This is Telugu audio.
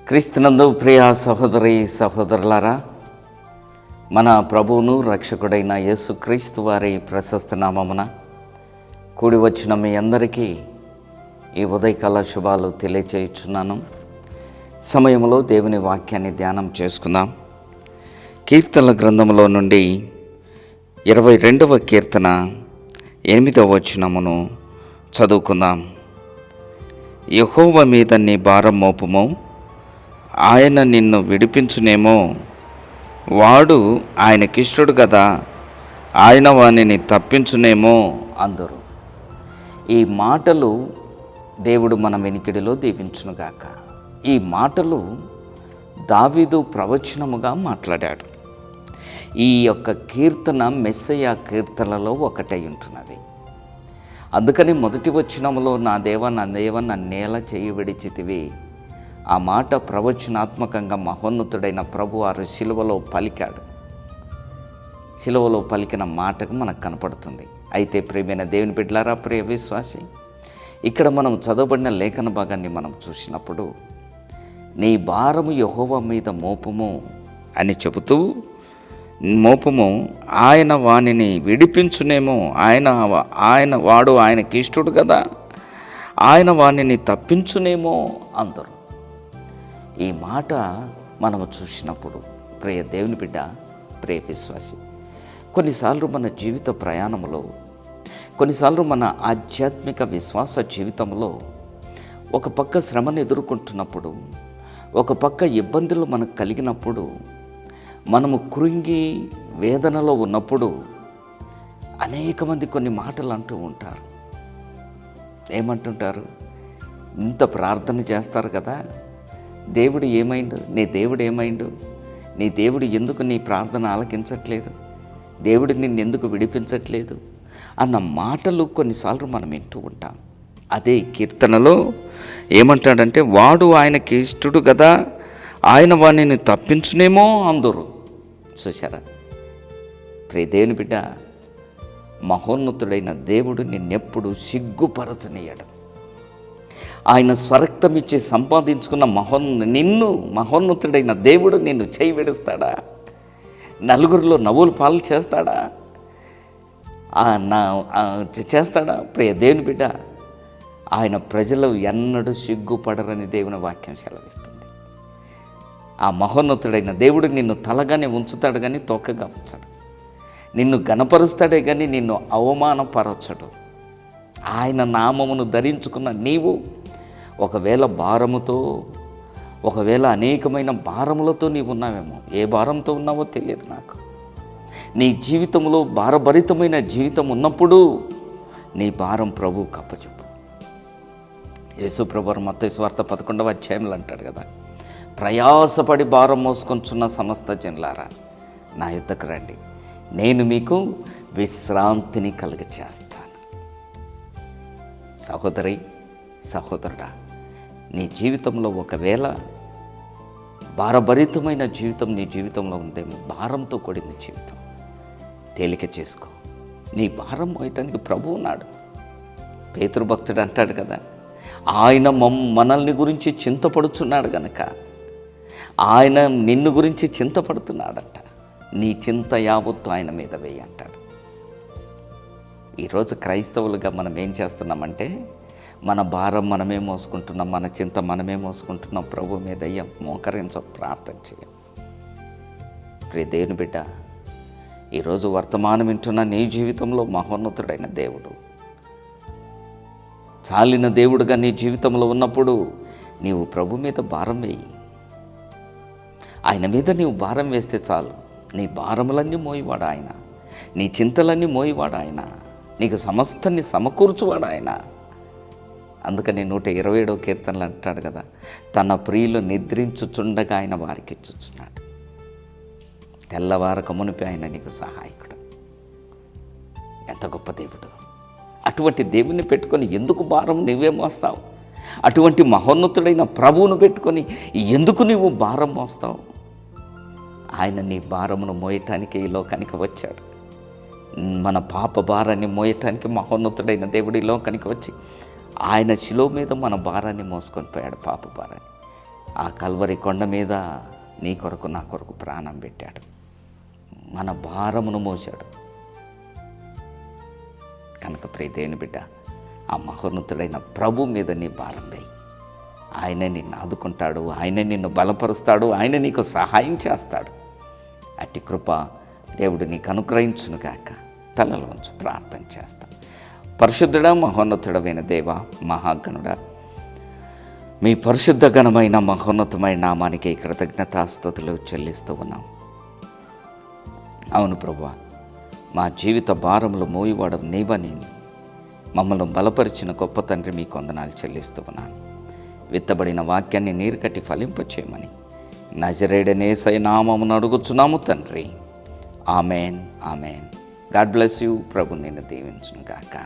క్రీస్తునందు ప్రియ సహోదరి సహోదరులారా, మన ప్రభువును రక్షకుడైన యేసుక్రీస్తు వారి ప్రశస్త నామమున కూడి వచ్చిన మీ అందరికీ ఈ ఉదయకాల శుభాలు తెలియచేయుచున్నాను. సమయంలో దేవుని వాక్యాన్ని ధ్యానం చేసుకుందాం. కీర్తనల గ్రంథంలో నుండి 22వ కీర్తన 8వ వచనమును చదువుకుందాం. యెహోవా మీద నీ భారం మోపుము, ఆయన నిన్ను విడిపించునేమో. వాడు ఆయనకిష్టుడు కదా, ఆయన వానిని తప్పించునేమో అందరు. ఈ మాటలు దేవుడు మన వెనికిడిలో దీవించునుగాక. ఈ మాటలు దావీదు ప్రవచనముగా మాట్లాడాడు. ఈ యొక్క కీర్తన మెస్సయ్య కీర్తనలో ఒకటై ఉంటున్నది. అందుకని మొదటి వచనములో నా దేవ నన్నేల చేయి విడిచితివి, ఆ మాట ప్రవచనాత్మకంగా మహోన్నతుడైన ప్రభు వారు శిలువలో పలికాడు. శిలువలో పలికిన మాటకు మనకు కనపడుతుంది. అయితే ప్రియమైన దేవుని బిడ్డలారా, ప్రియ విశ్వాసి, ఇక్కడ మనం చదవబడిన లేఖన భాగాన్ని మనం చూసినప్పుడు నీ భారము యెహోవా మీద మోపుము అని చెబుతూ, మోపుము, ఆయన వానిని విడిపించునేమో. వాడు ఆయనకి ఇష్టడు కదా, ఆయన వానిని తప్పించునేమో అందరు. ఈ మాట మనము చూసినప్పుడు ప్రియ దేవుని బిడ్డ, ప్రియ విశ్వాసి, కొన్నిసార్లు మన జీవిత ప్రయాణంలో, కొన్నిసార్లు మన ఆధ్యాత్మిక విశ్వాస జీవితంలో ఒక పక్క శ్రమను ఎదుర్కొంటున్నప్పుడు, ఒక పక్క ఇబ్బందులు మనకు కలిగినప్పుడు, మనము కృంగి వేదనలో ఉన్నప్పుడు అనేక మంది కొన్ని మాటలు అంటూ ఉంటారు. ఏమంటుంటారు? ఇంత ప్రార్థన చేస్తారు కదా, దేవుడు ఏమైండు, నీ దేవుడు ఏమైండు, నీ దేవుడు ఎందుకు నీ ప్రార్థన ఆలకించట్లేదు, దేవుడు నిన్ను ఎందుకు విడిపించట్లేదు అన్న మాటలు కొన్నిసార్లు మనం వింటూ ఉంటాం. అదే కీర్తనలో ఏమంటాడంటే, వాడు ఆయనకి ఇష్టడు కదా, ఆయన వానిని తప్పించునేమో అందరు. చూశారా ప్రియ దేవుని బిడ్డ, మహోన్నతుడైన దేవుడు నిన్నెప్పుడు సిగ్గుపరచనీయడు. ఆయన స్వరక్తం ఇచ్చి సంపాదించుకున్న మహోన్నతుడైన దేవుడు నిన్ను చేయి విడుస్తాడా? నలుగురిలో నవ్వులు పాలు చేస్తాడా? చేస్తాడా? ప్రియ దేవుని బిడ్డ, ఆయన ప్రజలు ఎన్నడూ సిగ్గుపడరని దేవుని వాక్యం సెలవిస్తుంది. ఆ మహోన్నతుడైన దేవుడు నిన్ను తలగానే ఉంచుతాడు కానీ తోకగా ఉంచడు. నిన్ను గణపరుస్తాడే కానీ నిన్ను అవమానపరచడు. ఆయన నామమును ధరించుకున్న నీవు ఒకవేళ భారముతో, ఒకవేళ అనేకమైన భారములతో నీవు ఉన్నావేమో. ఏ భారంతో ఉన్నావో తెలియదు నాకు. నీ జీవితంలో భారభరితమైన జీవితం ఉన్నప్పుడు నీ భారం ప్రభువుకు అప్పచెప్పు. యేసు ప్రభువు మత్తయి సువార్త 11వ అధ్యాయంలో అంటాడు కదా, ప్రయాసపడి భారం మోసుకొంచున్న సమస్త జనులారా నా యొద్దకు రండి, నేను మీకు విశ్రాంతిని కలుగచేస్తాను. సహోదరి, సహోదరుడా, నీ జీవితంలో ఒకవేళ భారభరితమైన జీవితం నీ జీవితంలో ఉందేమో, భారంతో కూడిన జీవితం, తేలిక చేసుకో. నీ భారం మోయటానికి ప్రభు ఉన్నాడు. పేతురు భక్తుడు అంటాడు కదా, ఆయన మనల్ని గురించి చింతపడుచున్నాడు గనక ఆయన నిన్ను గురించి చింతపడుతున్నాడంట. నీ చింత యావత్తు ఆయన మీద వేయి అంటాడు. ఈరోజు క్రైస్తవులుగా మనం ఏం చేస్తున్నామంటే, మన భారం మనమే మోసుకుంటున్నాం, మన చింత మనమే మోసుకుంటున్నాం. ప్రభు మీద మోకరించ ప్రార్థన చేయం. ప్రియ దేవుని బిడ్డ, ఈరోజు వర్తమానం వింటున్న నీ జీవితంలో మహోన్నతుడైన దేవుడు, చాలిన దేవుడుగా నీ జీవితంలో ఉన్నప్పుడు నీవు ప్రభు మీద భారం వేయి. ఆయన మీద నీవు భారం వేస్తే చాలు. నీ భారములన్నీ మోయివాడు ఆయన, నీ చింతలన్నీ మోయివాడు ఆయన, నీకు సమస్తాన్ని సమకూర్చువాడు ఆయన. అందుకని 127వ కీర్తనలు అంటాడు కదా, తన ప్రియులు నిద్రించుచుండగా ఆయన వారికి ఇచ్చుచున్నాడు. తెల్లవారక మునిపి ఆయన నీకు సహాయకుడు. ఎంత గొప్ప దేవుడు! అటువంటి దేవుని పెట్టుకొని ఎందుకు భారం నువ్వే మోస్తావు? అటువంటి మహోన్నతుడైన ప్రభువును పెట్టుకొని ఎందుకు నువ్వు భారం మోస్తావు? ఆయన నీ భారమును మోయటానికి ఈ లోకానికి వచ్చాడు. మన పాప భారాన్ని మోయటానికి మహోన్నతుడైన దేవుడి లోకానికి వచ్చి ఆయన శిలువ మీద మన భారాన్ని మోసుకొని పోయాడు, పాప భారాన్ని. ఆ కల్వరి కొండ మీద నీ కొరకు నా కొరకు ప్రాణం పెట్టాడు, మన భారమును మోశాడు. కనుక ప్రియ దేవుని బిడ్డ, ఆ మహోన్నతుడైన ప్రభు మీద నీ భారం వేయి. ఆయనే నిన్ను ఆదుకుంటాడు, ఆయనే నిన్ను బలపరుస్తాడు, ఆయన నీకు సహాయం చేస్తాడు. అట్టి కృప దేవుడు నీకు అనుగ్రహించునుగాక. తలలు వంచు ప్రార్థన చేస్తాం. పరిశుద్ధుడా, మహోన్నతుడమైన దేవ, మహాగణుడా, మీ పరిశుద్ధ ఘనమైన మహోన్నతమైన నామానికి కృతజ్ఞతాస్తుతులు చెల్లిస్తూ ఉన్నాం. అవును ప్రభువా, మా జీవిత భారములు మోయివాడం నీవని మమ్మల్ని బలపరిచిన గొప్ప తండ్రి మీ వందనాలు చెల్లిస్తూ ఉన్నాను. విత్తబడిన వాక్యాన్ని నీరు కట్టి ఫలింపచేయమని నజరేయుడైన యేసయ్య నామమున అడుగుచున్నాము తండ్రి. Amen, amen. God bless you. ప్రభు నిన్ను దీవించును గాక.